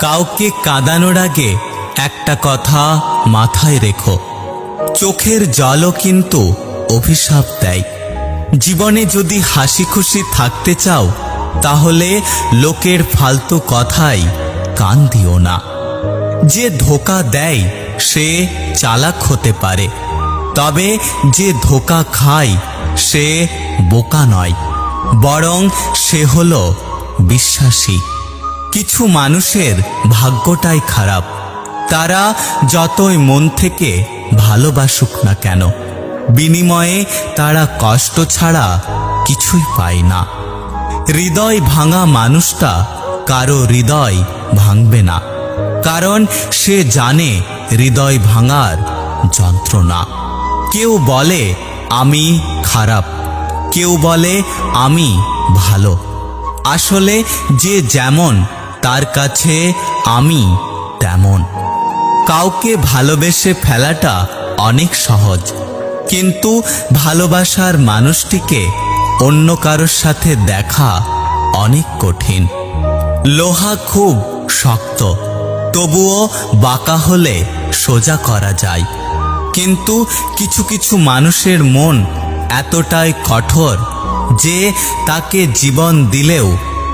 কাউকে কাঁদানোর আগে একটা কথা মাথায় রেখো, চোখের জলও কিন্তু অভিশাপ দেয়। জীবনে যদি হাসি খুশি থাকতে চাও তাহলে লোকের ফালতু কথায় কান দিও না। যে ধোঁকা দেয় সে চালাক হতে পারে, তবে যে ধোঁকা খায় সে বোকা নয়, বরং সে হলো বিশ্বাসী। কিছু মানুষের ভাগ্যটাই খারাপ, তারা যতই মন থেকে ভালোবাসুক না কেন, বিনিময়ে তারা কষ্ট ছাড়া কিছুই পায় না। হৃদয় ভাঙা মানুষটা কারো হৃদয় ভাঙবে না, কারণ সে জানে হৃদয় ভাঙার যন্ত্রণা। কেউ বলে আমি খারাপ, কেউ বলে আমি ভালো। আসলে যে যেমন তার কাছে আমি তেমন। কাউকে ভালোবেসে ফেলাটা অনেক সহজ, কিন্তু ভালোবাসার মানুষটিকে অন্য কারোর সাথে দেখা অনেক কঠিন। লোহা খুব শক্ত, তবুও বাঁকা হলে সোজা করা যায়, কিন্তু কিছু কিছু মানুষের মন এতটাই কঠোর যে তাকে জীবন দিলেও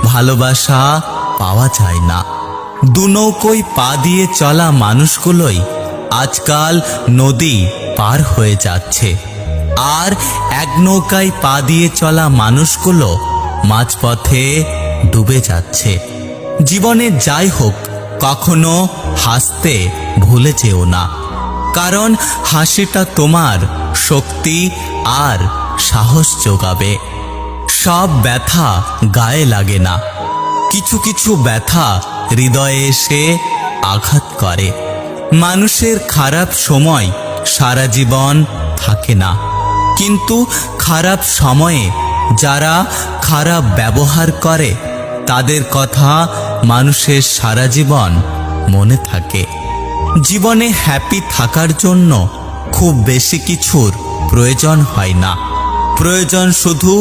ভালোবাসা পাওয়া যায় না। দুনৌকোয় পা দিয়ে চলা মানুষগুলোই আজকাল নদী পার হয়ে যাচ্ছে, আর এক নৌকায় পা দিয়ে চলা মানুষগুলো মাঝপথে ডুবে যাচ্ছে। জীবনে যাই হোক, কখনো হাসতে ভুলে যেও না, কারণ হাসিটা তোমার শক্তি আর সাহস যোগাবে। সব ব্যথা গায়ে লাগে না, কিছু কিছু ব্যথা হৃদয়ে এসে আঘাত করে। মানুষের খারাপ সময় সারা জীবন থাকে না, কিন্তু খারাপ সময়ে যারা খারাপ ব্যবহার করে তাদের কথা মানুষের সারা জীবন মনে থাকে। জীবনে হ্যাপি থাকার জন্য খুব বেশি কিছুর প্রয়োজন হয় না, প্রয়োজন শুধু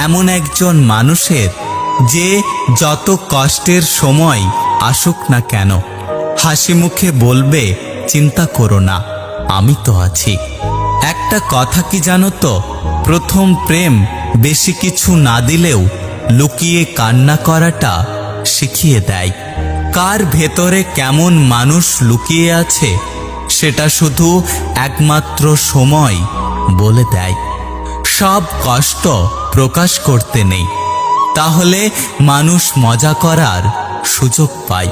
এমন একজন মানুষের যে যত কষ্টের সময় আসুক না কেন হাসি মুখে বলবে চিন্তা করো না, আমি তো আছি। একটা কথা কি জানো তো, প্রথম প্রেম বেশি কিছু না দিলেও লুকিয়ে কান্না করাটা শিখিয়ে দেয়। কার ভেতরে কেমন মানুষ লুকিয়ে আছে সেটা শুধু একমাত্র সময় বলে দেয়। সব কষ্ট প্রকাশ করতে নেই, তাহলে মানুষ মজা করার সুযোগ পায়।